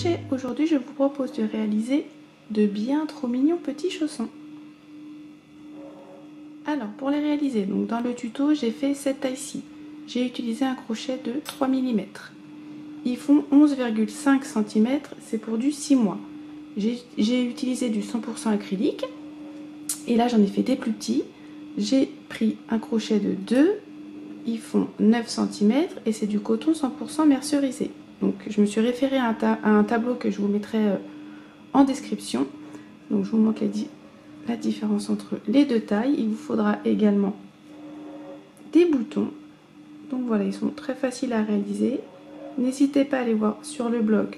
crochet. Aujourd'hui, je vous propose de réaliser de bien trop mignons petits chaussons. Alors, pour les réaliser, donc dans le tuto, j'ai fait cette taille-ci. J'ai utilisé un crochet de 3 mm. Ils font 11,5 cm, c'est pour du 6 mois. J'ai utilisé du 100% acrylique. Et là, j'en ai fait des plus petits. J'ai pris un crochet de 2. Ils font 9 cm et c'est du coton 100% mercerisé. Donc je me suis référée à un tableau que je vous mettrai en description. Donc je vous montre la différence entre les deux tailles. Il vous faudra également des boutons. Donc voilà, ils sont très faciles à réaliser. N'hésitez pas à aller voir sur le blog.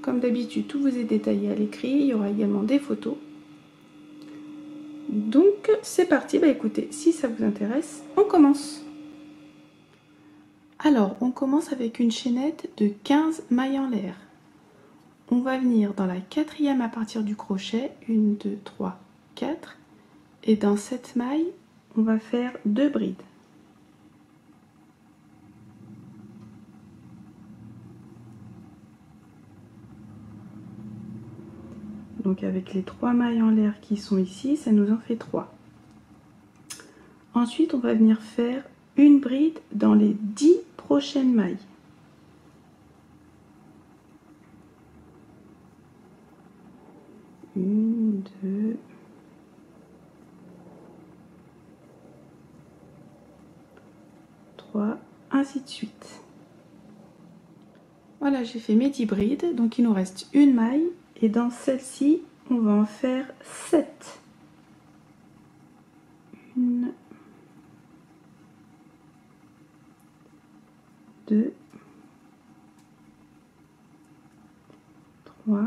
Comme d'habitude, tout vous est détaillé à l'écrit. Il y aura également des photos. Donc c'est parti. Bah écoutez, si ça vous intéresse, on commence. Alors, on commence avec une chaînette de 15 mailles en l'air. On va venir dans la quatrième à partir du crochet, 1, 2, 3, 4. Et dans cette maille, on va faire 2 brides. Donc avec les 3 mailles en l'air qui sont ici, ça nous en fait 3. Ensuite, on va venir faire une bride dans les 10 prochaines mailles. Une, deux, trois, ainsi de suite. Voilà, j'ai fait mes 10 brides, donc il nous reste une maille, et dans celle-ci, on va en faire 7. 1, 2, 3,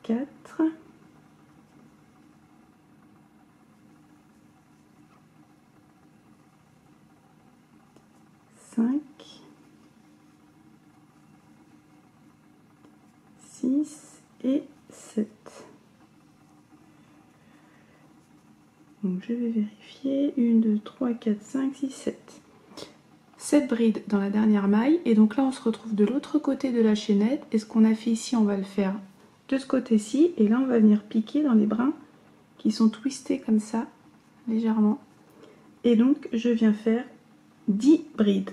4, 5, 6 et 7. Donc je vais vérifier. 1, 2, 3, 4, 5, 6, 7. 7 brides dans la dernière maille. Et donc là, on se retrouve de l'autre côté de la chaînette. Et ce qu'on a fait ici, on va le faire de ce côté-ci. Et là, on va venir piquer dans les brins qui sont twistés comme ça, légèrement. Et donc, je viens faire 10 brides.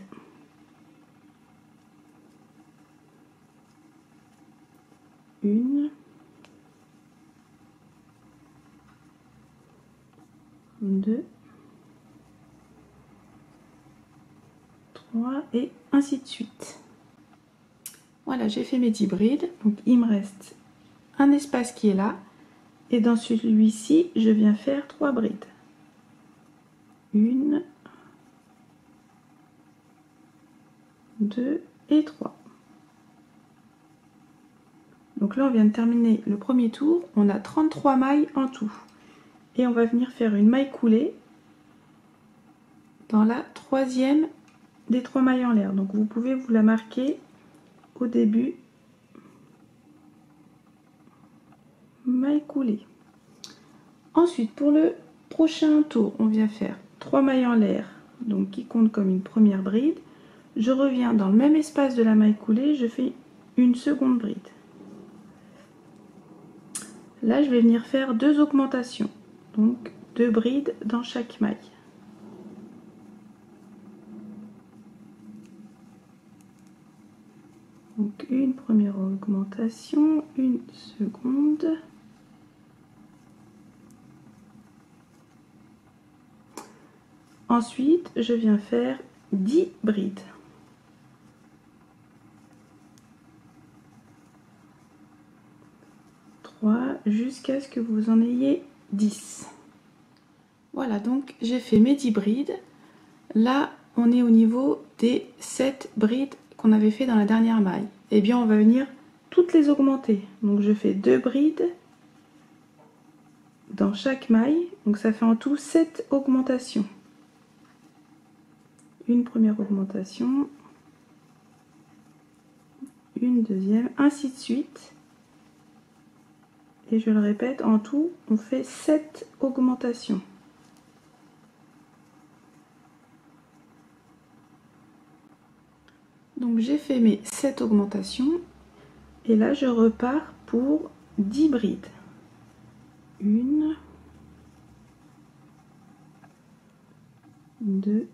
Une, deux, 3 et ainsi de suite. Voilà, j'ai fait mes 10 brides. Donc, il me reste un espace qui est là. Et dans celui-ci, je viens faire 3 brides. 1, 2 et 3. Donc là, on vient de terminer le premier tour. On a 33 mailles en tout. Et on va venir faire une maille coulée dans la troisième des 3 mailles en l'air. Donc vous pouvez vous la marquer au début. Maille coulée. Ensuite, pour le prochain tour, on vient faire 3 mailles en l'air, donc qui compte comme une première bride. Je reviens dans le même espace de la maille coulée, je fais une seconde bride. Là, je vais venir faire 2 augmentations, donc 2 brides dans chaque maille. Donc une première augmentation, une seconde. Ensuite, je viens faire 10 brides. Jusqu'à ce que vous en ayez 10. Voilà, donc j'ai fait mes 10 brides. Là, on est au niveau des 7 brides qu'on avait fait dans la dernière maille. Eh bien, on va venir toutes les augmenter. Donc, je fais 2 brides dans chaque maille. Donc, ça fait en tout 7 augmentations. Une première augmentation. Une deuxième, ainsi de suite. Et je le répète, en tout, on fait 7 augmentations. Donc j'ai fait mes 7 augmentations et là je repars pour 10 brides. 1, 2,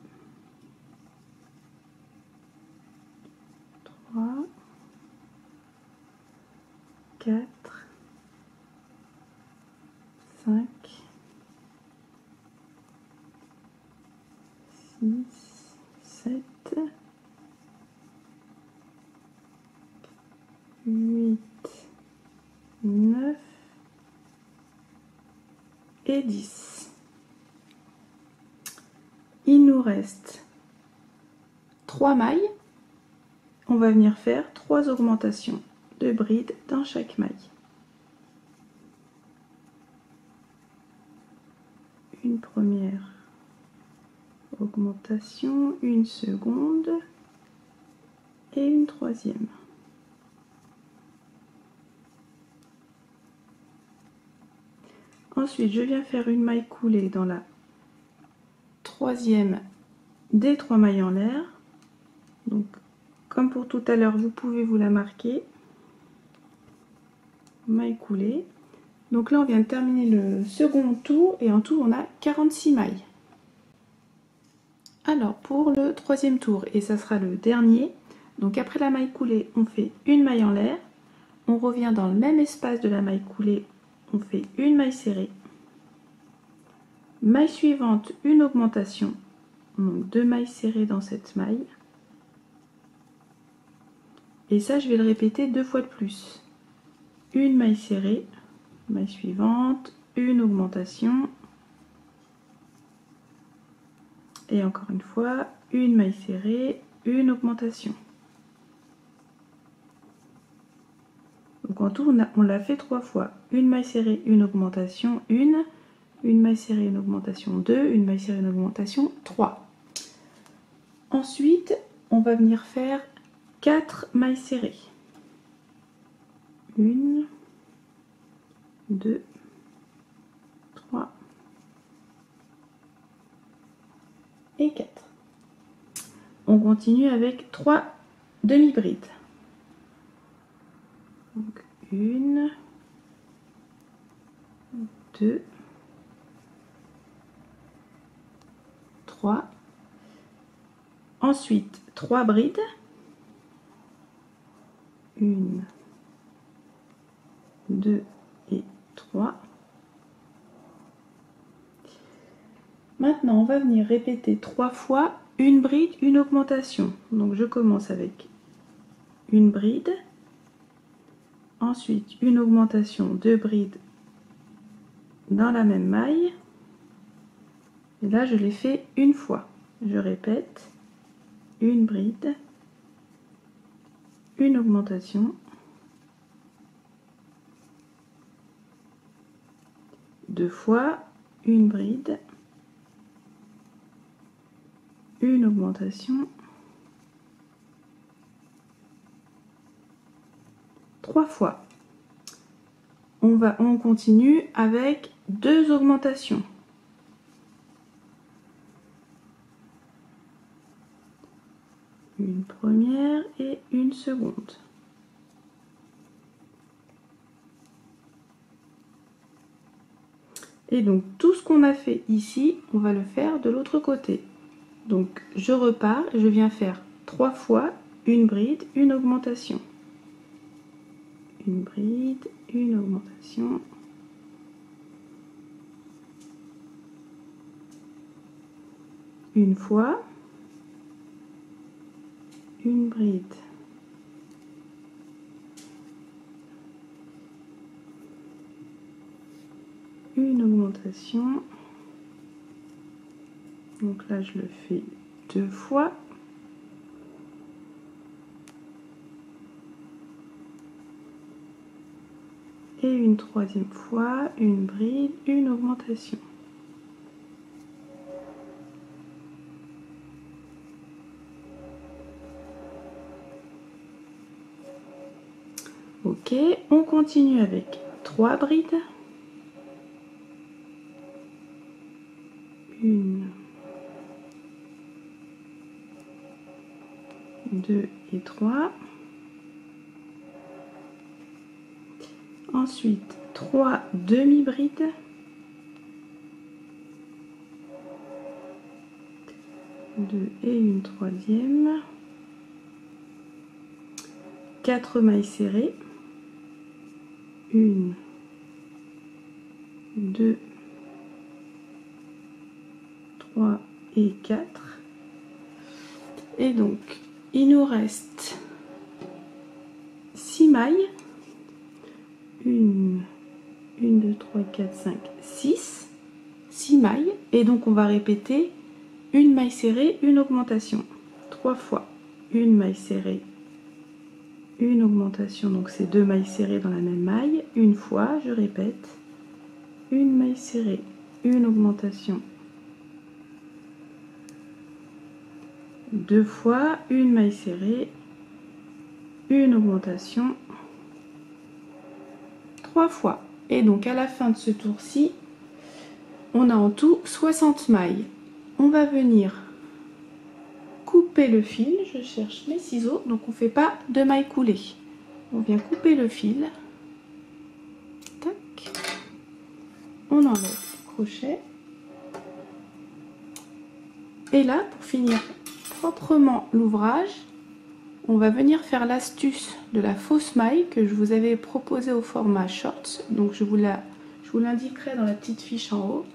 3, 4, 5, 6, 7, 8, 9 et 10. Il nous reste 3 mailles. On va venir faire 3 augmentations de brides dans chaque maille. Une première augmentation, une seconde et une troisième. Ensuite, je viens faire une maille coulée dans la troisième des 3 mailles en l'air. Donc, comme pour tout à l'heure, vous pouvez vous la marquer. Maille coulée. Donc là, on vient de terminer le second tour et en tout, on a 46 mailles. Alors, pour le troisième tour, et ça sera le dernier, donc après la maille coulée, on fait une maille en l'air. On revient dans le même espace de la maille coulée, on fait une maille serrée. Maille suivante, une augmentation. Donc 2 mailles serrées dans cette maille. Et ça, je vais le répéter 2 fois de plus. Une maille serrée, maille suivante, une augmentation. Et encore une fois, une maille serrée, une augmentation. Donc en tout, on l'a fait 3 fois. Une maille serrée, une augmentation, une maille serrée, une augmentation, 2, une maille serrée, une augmentation, 3. Ensuite, on va venir faire 4 mailles serrées. 1, 2, 3 et 4. On continue avec 3 demi-brides. Donc 1, 2, 3. Ensuite, 3 brides. 1, 2 et 3. Maintenant, on va venir répéter 3 fois une bride, une augmentation. Donc, je commence avec une bride. Ensuite, une augmentation, 2 brides dans la même maille. Et là, je l'ai fait une fois. Je répète, une bride, une augmentation, 2 fois, une bride, une augmentation, 3 fois. On continue avec 2 augmentations. Une première et une seconde. Et donc tout ce qu'on a fait ici, on va le faire de l'autre côté. Donc je repars, je viens faire 3 fois une bride, une augmentation. Une bride, une augmentation. Une fois. Une bride. Une augmentation. Donc là, je le fais 2 fois. Et une troisième fois, une bride, une augmentation. Ok, on continue avec 3 brides. Une, 2 et 3. Ensuite 3 demi-brides. 2 et une troisième. 4 mailles serrées. 1, 2, 3 et 4. Et donc il nous reste 6 mailles. 1, 2, 3, 4, 5, 6 mailles. Et donc on va répéter une maille serrée, une augmentation. 3 fois une maille serrée, une augmentation. Donc c'est 2 mailles serrées dans la même maille. Une fois, je répète, une maille serrée, une augmentation. 2 fois une maille serrée, une augmentation. 3 fois. Et donc à la fin de ce tour-ci, on a en tout 60 mailles. On va venir couper le fil. Je cherche mes ciseaux. Donc on ne fait pas de mailles coulées. On vient couper le fil. Tac. On enlève le crochet. Et là, pour finir proprement l'ouvrage, on va venir faire l'astuce de la fausse maille que je vous avais proposée au format shorts. Donc je vous l'indiquerai dans la petite fiche en haut.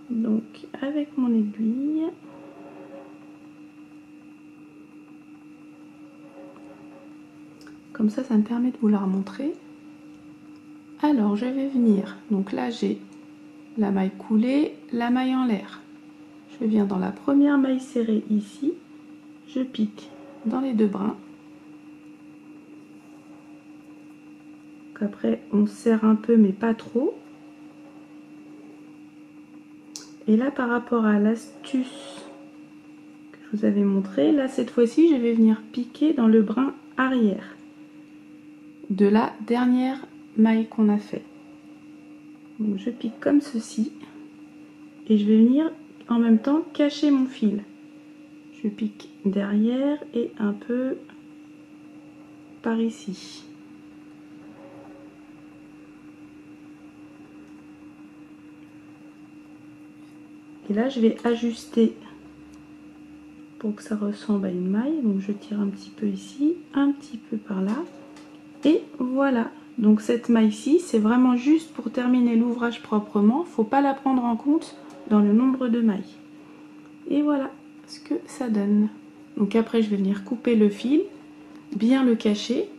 Donc avec mon aiguille, comme ça me permet de vous la remontrer. Alors je vais venir, donc là j'ai la maille coulée, la maille en l'air. Je viens dans la première maille serrée ici, je pique dans les 2 brins. Après on serre un peu mais pas trop. Et là par rapport à l'astuce que je vous avais montré, là cette fois-ci je vais venir piquer dans le brin arrière de la dernière maille qu'on a fait. Donc je pique comme ceci et je vais venir en même temps cacher mon fil. Je pique derrière et un peu par ici. Et là je vais ajuster pour que ça ressemble à une maille. Donc je tire un petit peu ici, un petit peu par là. Et voilà. Donc cette maille-ci, c'est vraiment juste pour terminer l'ouvrage proprement. Il ne faut pas la prendre en compte dans le nombre de mailles. Et voilà ce que ça donne. Donc après je vais venir couper le fil, bien le cacher.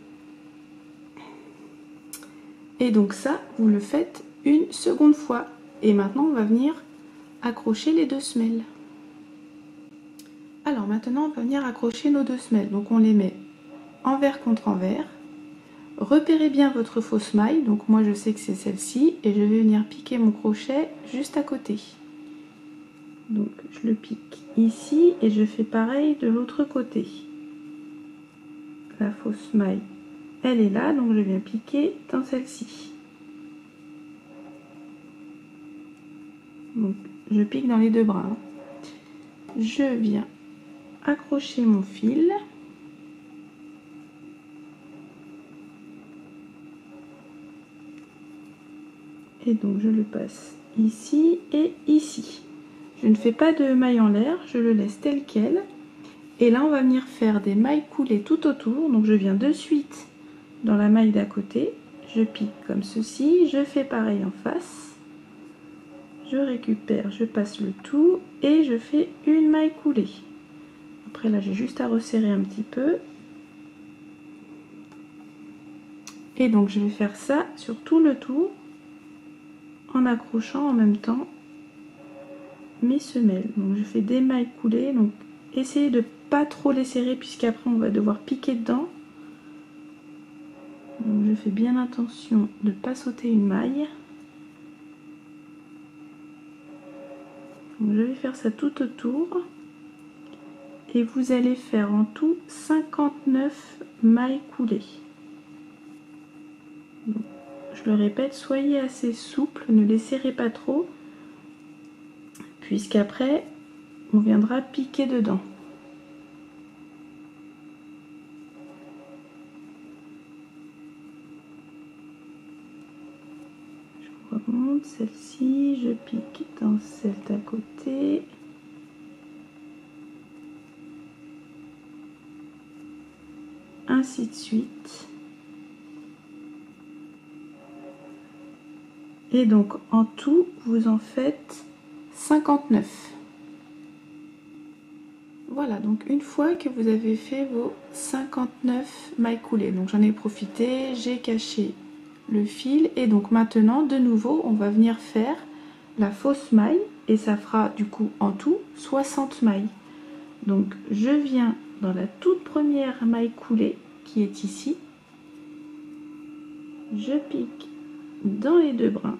Et donc ça, vous le faites une seconde fois. Et maintenant on va venir accrocher les 2 semelles. Alors maintenant on va venir accrocher nos 2 semelles. Donc on les met envers contre envers. Repérez bien votre fausse maille. Donc moi je sais que c'est celle-ci et je vais venir piquer mon crochet juste à côté. Donc je le pique ici et je fais pareil de l'autre côté. La fausse maille, elle est là, donc je viens piquer dans celle-ci. Donc je pique dans les 2 brins. Je viens accrocher mon fil. Et donc je le passe ici et ici. Je ne fais pas de maille en l'air, je le laisse tel quel. Et là on va venir faire des mailles coulées tout autour. Donc je viens de suite dans la maille d'à côté. Je pique comme ceci, je fais pareil en face. Je récupère, je passe le tout et je fais une maille coulée. Après là j'ai juste à resserrer un petit peu. Et donc je vais faire ça sur tout le tour en accrochant en même temps mes semelles. Donc je fais des mailles coulées, donc essayez de pas trop les serrer puisqu'après on va devoir piquer dedans. Donc je fais bien attention de ne pas sauter une maille. Donc je vais faire ça tout autour et vous allez faire en tout 59 mailles coulées. Donc, je le répète, soyez assez souple, ne les serrez pas trop puisqu'après on viendra piquer dedans. remonte celle-ci, je pique dans celle d'à côté. Ainsi de suite. Et donc en tout, vous en faites 59. Voilà, donc une fois que vous avez fait vos 59 mailles coulées, donc j'en ai profité, j'ai caché le fil et donc maintenant de nouveau on va venir faire la fausse maille et ça fera du coup en tout 60 mailles. Donc je viens dans la toute première maille coulée qui est ici, je pique dans les deux brins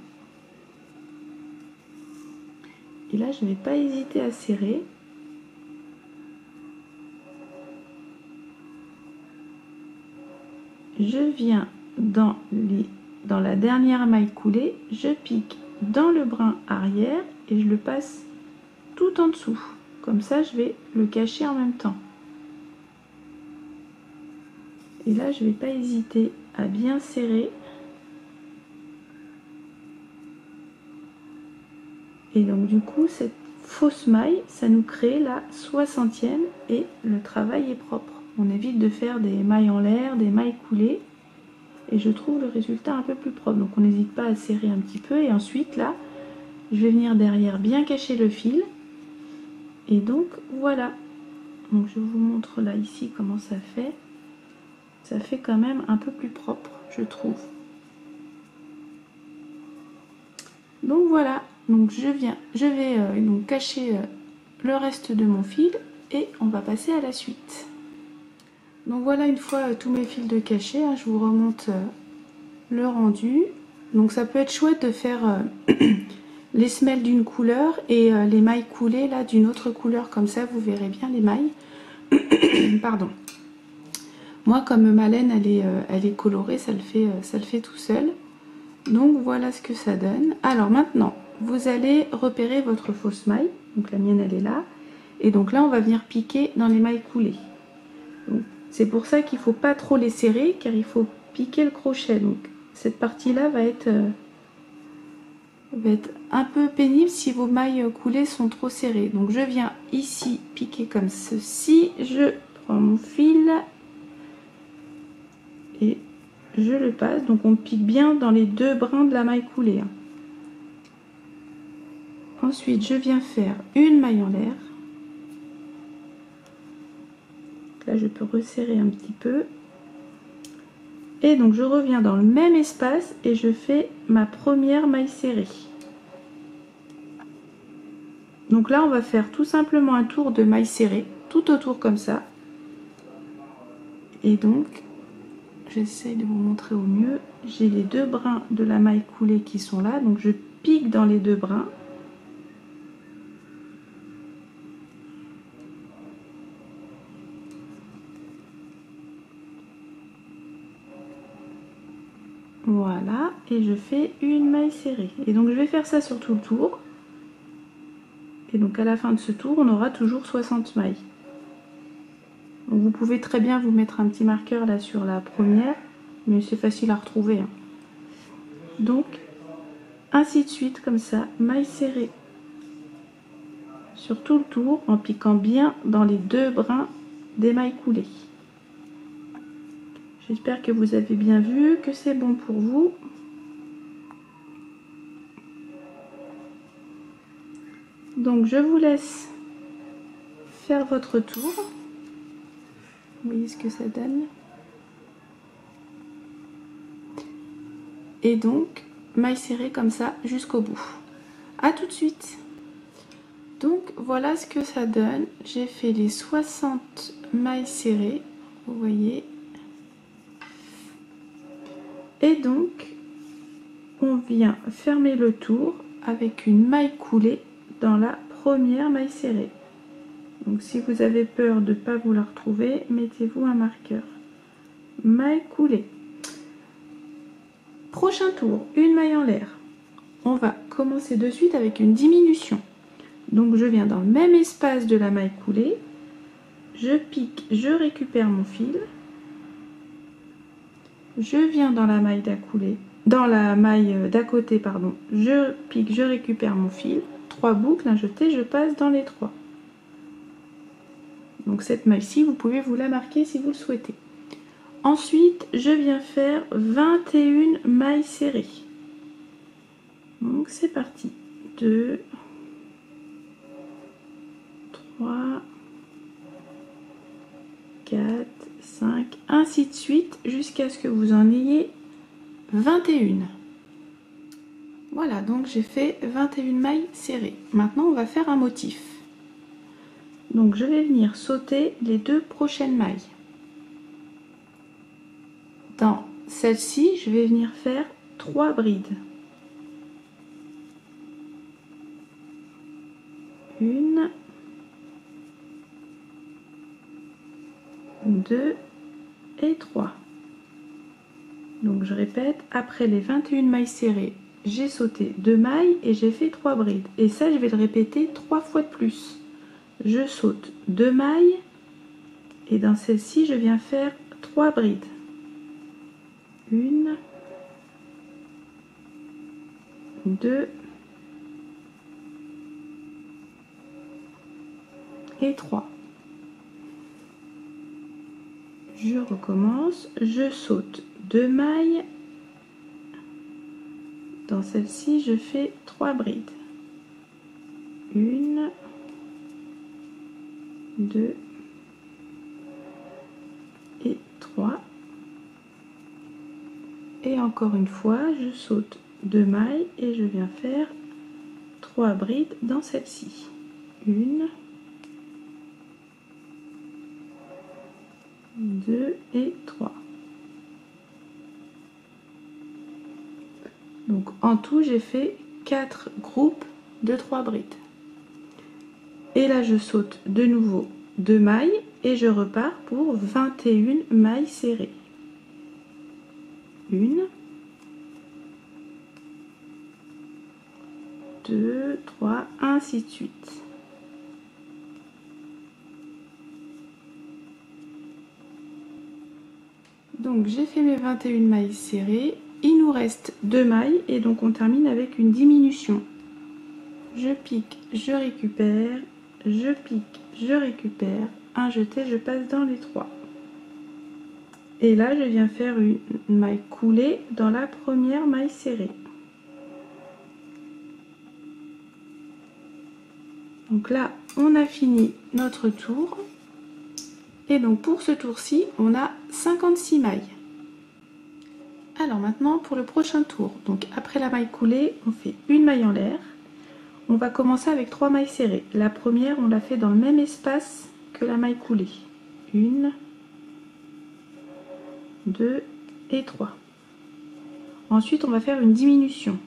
et là je ne vais pas hésiter à serrer. Je viens dans la dernière maille coulée, je pique dans le brin arrière et je le passe tout en dessous. Comme ça, je vais le cacher en même temps. Et là, je ne vais pas hésiter à bien serrer. Et donc, du coup, cette fausse maille, ça nous crée la 60e et le travail est propre. On évite de faire des mailles en l'air, des mailles coulées. Et je trouve le résultat un peu plus propre. Donc on n'hésite pas à serrer un petit peu. Et ensuite là, je vais venir derrière bien cacher le fil. Et donc voilà. Donc je vous montre là ici comment ça fait. Ça fait quand même un peu plus propre, je trouve. Donc voilà. Donc je vais donc cacher le reste de mon fil et on va passer à la suite. Donc voilà, une fois tous mes fils de cachés, hein, je vous remonte le rendu. Donc ça peut être chouette de faire les semelles d'une couleur et les mailles coulées là d'une autre couleur, comme ça vous verrez bien les mailles. Pardon. Moi comme ma laine elle est colorée, ça le fait tout seul. Donc voilà ce que ça donne. Alors maintenant, vous allez repérer votre fausse maille. Donc la mienne elle est là. Et donc là on va venir piquer dans les mailles coulées. C'est pour ça qu'il ne faut pas trop les serrer, car il faut piquer le crochet. Donc cette partie-là va être un peu pénible si vos mailles coulées sont trop serrées. Donc je viens ici piquer comme ceci, je prends mon fil et je le passe. Donc on pique bien dans les deux brins de la maille coulée. Ensuite je viens faire une maille en l'air. Là je peux resserrer un petit peu. Et donc je reviens dans le même espace et je fais ma première maille serrée. Donc là on va faire tout simplement un tour de maille serrée, tout autour comme ça. Et donc j'essaie de vous montrer au mieux. J'ai les deux brins de la maille coulée qui sont là, donc je pique dans les deux brins. Voilà, et je fais une maille serrée. Et donc je vais faire ça sur tout le tour. Et donc à la fin de ce tour, on aura toujours 60 mailles. Donc vous pouvez très bien vous mettre un petit marqueur là sur la première, mais c'est facile à retrouver. Donc ainsi de suite, comme ça, maille serrée sur tout le tour, en piquant bien dans les deux brins des mailles coulées. J'espère que vous avez bien vu, que c'est bon pour vous. Donc je vous laisse faire votre tour. Vous voyez ce que ça donne. Et donc maille serrée comme ça jusqu'au bout. A tout de suite. Donc voilà ce que ça donne. J'ai fait les 60 mailles serrées, vous voyez. Et donc on vient fermer le tour avec une maille coulée dans la première maille serrée. Donc si vous avez peur de ne pas vous la retrouver, mettez-vous un marqueur. Maille coulée. Prochain tour, une maille en l'air. On va commencer de suite avec une diminution. Donc je viens dans le même espace de la maille coulée, je pique, je récupère mon fil, je viens dans la maille d'à couler, dans la maille d'à côté, pardon, je pique, je récupère mon fil, 3 boucles, un jeté, je passe dans les 3. Donc cette maille-ci, vous pouvez vous la marquer si vous le souhaitez. Ensuite, je viens faire 21 mailles serrées. Donc c'est parti. 2, 3, 4, 5, ainsi de suite, jusqu'à ce que vous en ayez 21. Voilà, donc j'ai fait 21 mailles serrées. Maintenant, on va faire un motif. Donc je vais venir sauter les 2 prochaines mailles. Dans celle-ci, je vais venir faire 3 brides. 1, 2 et 3. Donc je répète, après les 21 mailles serrées, j'ai sauté 2 mailles et j'ai fait 3 brides. Et ça, je vais le répéter 3 fois de plus. Je saute 2 mailles et dans celle-ci, je viens faire 3 brides. 1, 2 et 3. Je recommence, je saute 2 mailles, dans celle-ci je fais 3 brides, 1, 2 et 3, et encore une fois je saute 2 mailles et je viens faire 3 brides dans celle-ci, 1, 2 et 3. Donc en tout j'ai fait 4 groupes de 3 brides. Et là je saute de nouveau 2 mailles et je repars pour 21 mailles serrées. 1, 2, 3, ainsi de suite. Donc j'ai fait mes 21 mailles serrées, il nous reste 2 mailles et donc on termine avec une diminution. Je pique, je récupère, je pique, je récupère, un jeté, je passe dans les 3. Et là je viens faire une maille coulée dans la première maille serrée. Donc là on a fini notre tour. Et donc pour ce tour-ci, on a 56 mailles. Alors maintenant pour le prochain tour, donc après la maille coulée, on fait une maille en l'air. On va commencer avec 3 mailles serrées. La première, on la fait dans le même espace que la maille coulée. 1, 2 et 3. Ensuite, on va faire une diminution.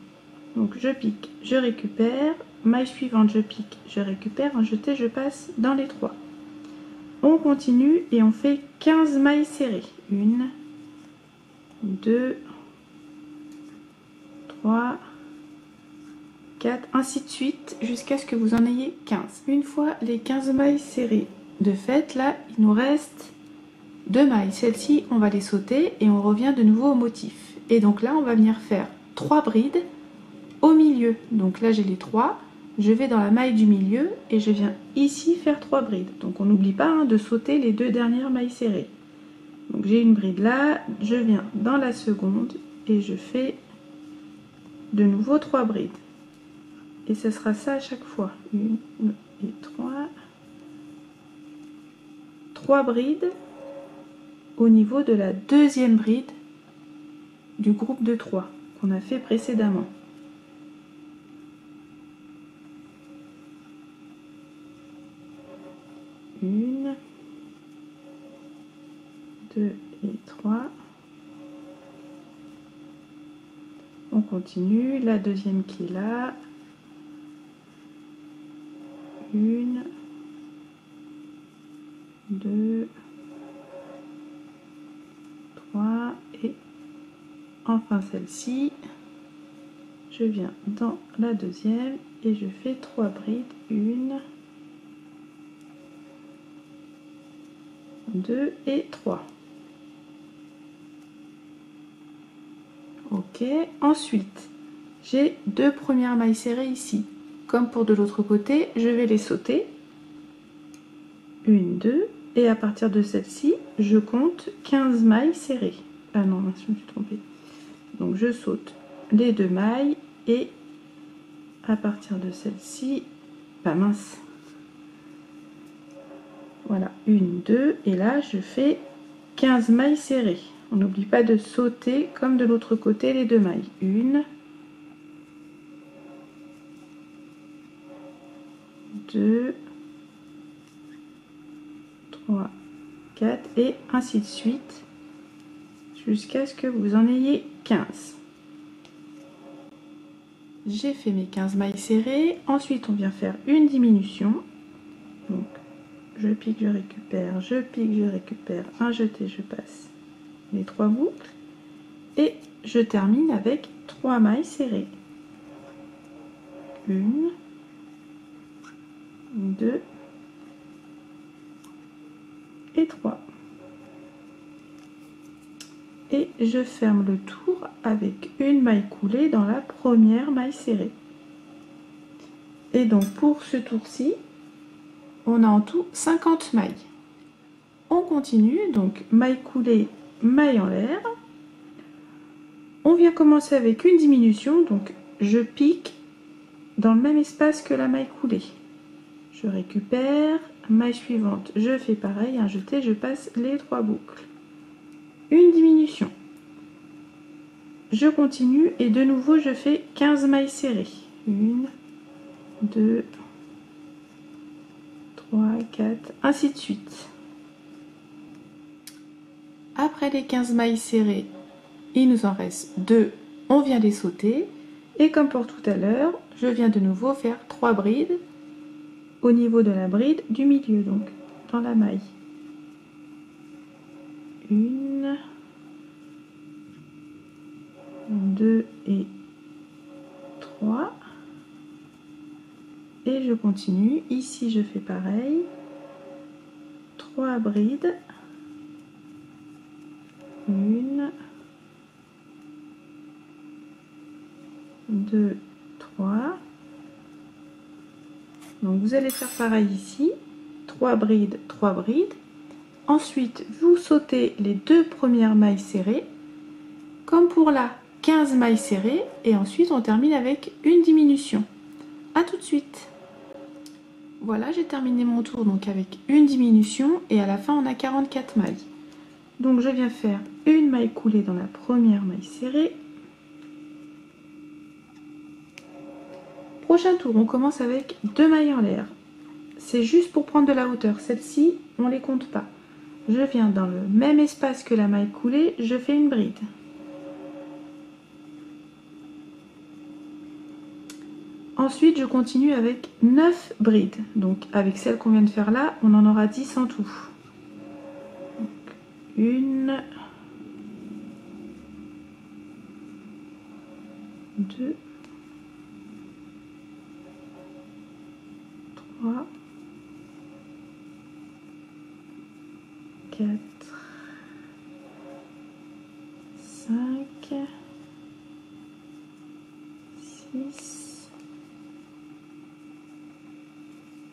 Donc je pique, je récupère, maille suivante, je pique, je récupère, un jeté, je passe dans les 3. On continue et on fait 15 mailles serrées. 1, 2, 3, 4, ainsi de suite, jusqu'à ce que vous en ayez 15. Une fois les 15 mailles serrées de fait, là, il nous reste 2 mailles. Celles-ci, on va les sauter et on revient de nouveau au motif. Et donc là, on va venir faire 3 brides au milieu. Donc là, j'ai les 3. Je vais dans la maille du milieu et je viens ici faire 3 brides. Donc on n'oublie pas de sauter les 2 dernières mailles serrées. Donc j'ai une bride là, je viens dans la seconde et je fais de nouveau 3 brides. Et ce sera ça à chaque fois. 1 et 3. 3 brides au niveau de la deuxième bride du groupe de 3 qu'on a fait précédemment. Une, 2 et 3. On continue, la deuxième qui est là. 1, 2, 3 et enfin celle-ci. Je viens dans la deuxième et je fais 3 brides. 1, 2 et 3. Ok, ensuite, j'ai 2 premières mailles serrées ici. Comme pour de l'autre côté, je vais les sauter. 1, 2, et à partir de celle-ci, je compte 15 mailles serrées. Ah non, je me suis trompée. Donc je saute les 2 mailles et à partir de celle-ci, pas mince. Voilà, 1, 2, et là je fais 15 mailles serrées. On n'oublie pas de sauter comme de l'autre côté les 2 mailles. 1, 2, 3, 4 et ainsi de suite jusqu'à ce que vous en ayez 15. J'ai fait mes 15 mailles serrées. Ensuite, on vient faire une diminution. Donc, je pique, je récupère, je pique, je récupère, un jeté, je passe les 3 boucles. Et je termine avec 3 mailles serrées. 1, 2 et 3. Et je ferme le tour avec une maille coulée dans la première maille serrée. Et donc pour ce tour-ci, on a en tout 50 mailles. On continue, donc maille coulée, maille en l'air. On vient commencer avec une diminution, donc je pique dans le même espace que la maille coulée. Je récupère, maille suivante, je fais pareil, un jeté, je passe les 3 boucles. Une diminution. Je continue et de nouveau je fais 15 mailles serrées. 1, 2, 3, 4, ainsi de suite. Après les 15 mailles serrées, il nous en reste 2, on vient les sauter. Et comme pour tout à l'heure, je viens de nouveau faire 3 brides au niveau de la bride du milieu, donc dans la maille. 1, 2 et 3. Et je continue. Ici, je fais pareil. 3 brides. 1, 2, 3. Donc, vous allez faire pareil ici. 3 brides, 3 brides. Ensuite, vous sautez les 2 premières mailles serrées. Comme pour la 15 mailles serrées. Et ensuite, on termine avec une diminution. A tout de suite. Voilà, j'ai terminé mon tour donc avec une diminution et à la fin on a 44 mailles. Donc je viens faire une maille coulée dans la première maille serrée. Prochain tour, on commence avec 2 mailles en l'air. C'est juste pour prendre de la hauteur. Celles-ci, on ne les compte pas. Je viens dans le même espace que la maille coulée, je fais une bride. Ensuite, je continue avec 9 brides. Donc, avec celle qu'on vient de faire là, on en aura 10 en tout. Donc, 1, 2, 3, 4, 5, 6,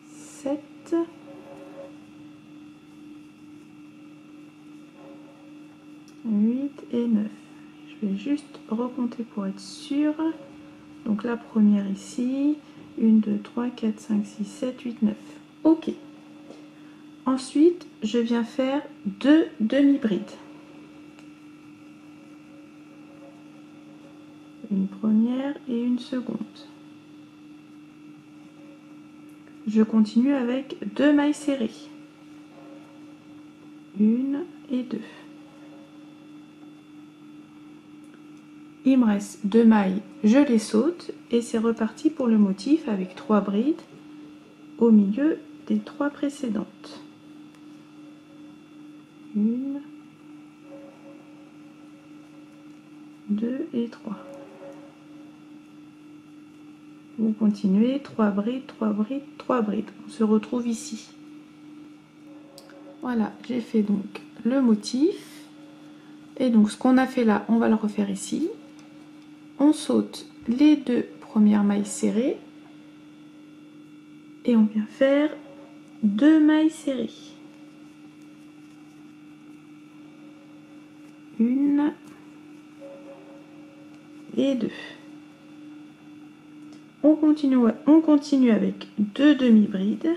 7, 8 et 9. Je vais juste recompter pour être sûr. Donc la première ici, 1, 2, 3, 4, 5, 6, 7, 8, 9. Ok. Ensuite, je viens faire 2 demi-brides. Une première et une seconde. Je continue avec 2 mailles serrées. 1 et 2. Il me reste 2 mailles, je les saute et c'est reparti pour le motif avec 3 brides au milieu des 3 précédentes. 1, 2 et 3. Vous continuez, 3 brides, 3 brides, 3 brides. On se retrouve ici. Voilà, j'ai fait donc le motif. Et donc ce qu'on a fait là, on va le refaire ici. on saute les 2 premières mailles serrées et on vient faire 2 mailles serrées. Une et 2. On continue avec 2 demi-brides.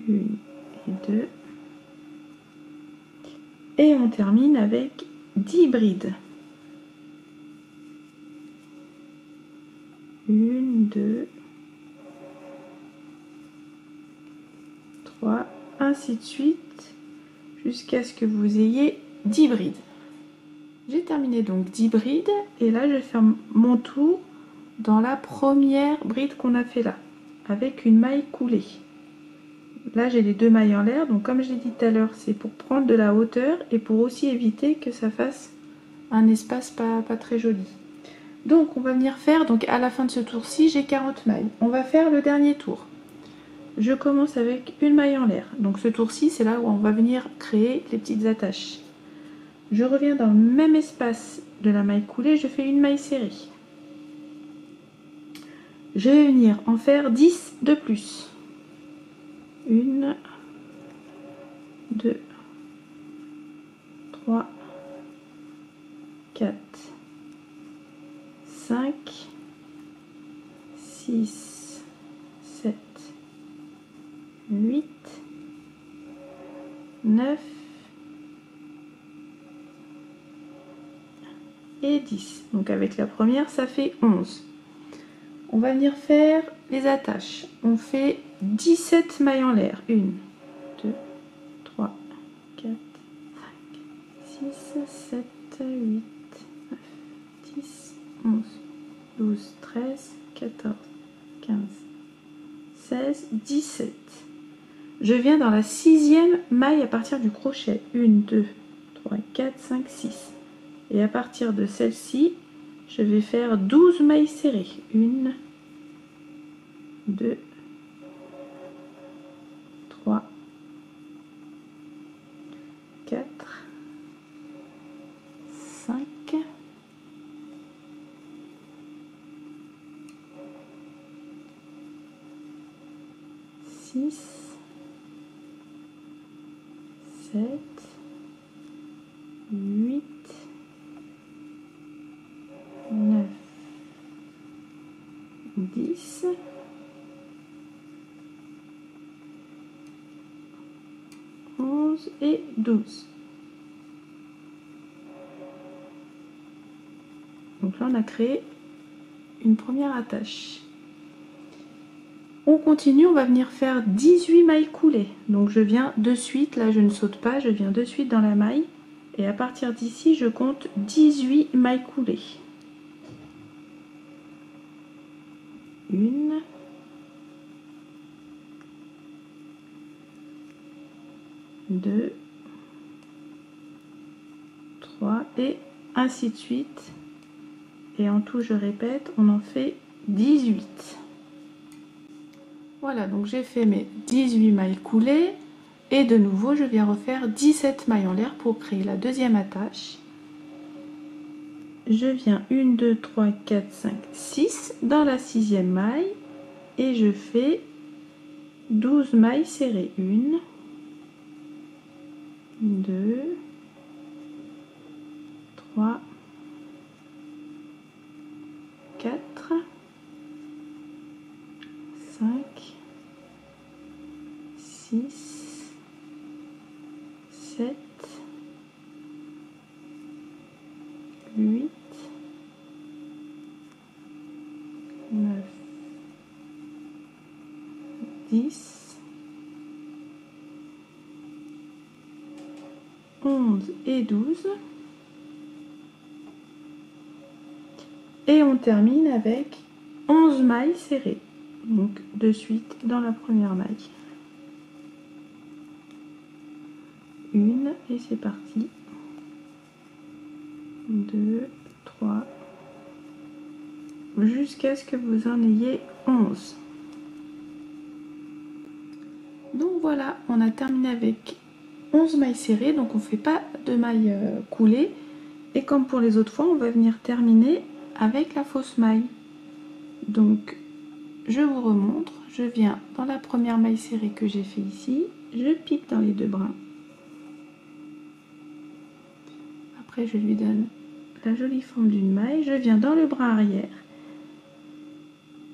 Une et 2. Et on termine avec 10 brides. 1, 2, 3, ainsi de suite, jusqu'à ce que vous ayez 10 brides. J'ai terminé donc 10 brides, et là je vais faire mon tour dans la première bride qu'on a fait là, avec une maille coulée. Là j'ai les 2 mailles en l'air, donc comme je l'ai dit tout à l'heure, c'est pour prendre de la hauteur et pour aussi éviter que ça fasse un espace pas très joli. Donc on va venir faire, donc à la fin de ce tour-ci, j'ai 40 mailles. On va faire le dernier tour. Je commence avec une maille en l'air. Donc ce tour-ci, c'est là où on va venir créer les petites attaches. Je reviens dans le même espace de la maille coulée, je fais une maille serrée. Je vais venir en faire 10 de plus. 1, 2, 3, 4, 5, 6, 7, 8, 9 et 10. Donc avec la première, ça fait 11. On va venir faire les attaches. On fait 17 mailles en l'air. 1, 2, 3, 4, 5, 6, 7, 8, 9, 10, 11, 12, 13, 14, 15, 16, 17. Je viens dans la 6e maille à partir du crochet. 1, 2, 3, 4, 5, 6. Et à partir de celle-ci, je vais faire 12 mailles serrées. 1, 2, 3, 4, 5, 6, 7, 8, 9, 10, 11 et 12. Donc là, on a créé une première attache. On continue, on va venir faire 18 mailles coulées. Donc je viens de suite, là je ne saute pas, je viens de suite dans la maille. Et à partir d'ici, je compte 18 mailles coulées. 1, 2, 3 et ainsi de suite. Et en tout, je répète, on en fait 18. Voilà, donc j'ai fait mes 18 mailles coulées. Et de nouveau, je viens refaire 17 mailles en l'air pour créer la deuxième attache. Je viens 1, 2, 3, 4, 5, 6 dans la 6e maille. Et je fais 12 mailles serrées. 1, 2, 3, 4, 5, 6, 7, 8, 9, 10, 11 et 12. Et on termine avec 11 mailles serrées. Donc de suite dans la première maille. 1 et c'est parti. 2, 3, jusqu'à ce que vous en ayez 11. Donc voilà, on a terminé avec 11 mailles serrées, donc on ne fait pas de mailles coulées. Et comme pour les autres fois, on va venir terminer avec la fausse maille. Donc je vous remontre, je viens dans la première maille serrée que j'ai fait ici, je pique dans les deux brins. Après je lui donne la jolie forme d'une maille, je viens dans le brin arrière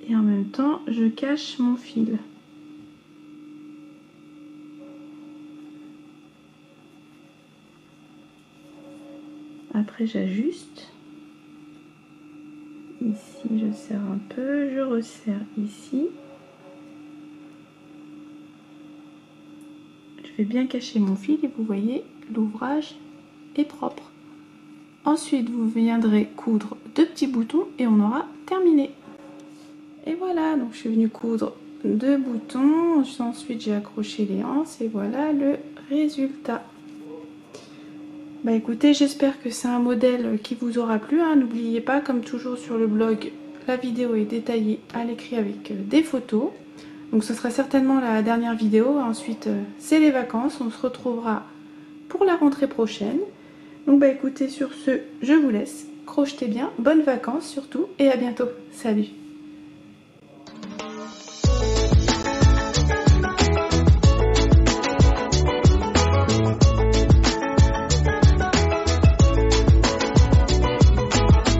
et en même temps je cache mon fil. Après j'ajuste. Ici je serre un peu, je resserre ici. Je vais bien cacher mon fil et vous voyez l'ouvrage est propre. Ensuite vous viendrez coudre 2 petits boutons et on aura terminé. Et voilà, donc je suis venue coudre 2 boutons, ensuite j'ai accroché les anses et voilà le résultat. Bah écoutez, j'espère que c'est un modèle qui vous aura plu, hein. N'oubliez pas, comme toujours sur le blog, la vidéo est détaillée à l'écrit avec des photos. Donc ce sera certainement la dernière vidéo, ensuite c'est les vacances, on se retrouvera pour la rentrée prochaine. Donc bah écoutez, sur ce, je vous laisse, crochetez bien, bonnes vacances surtout et à bientôt, salut!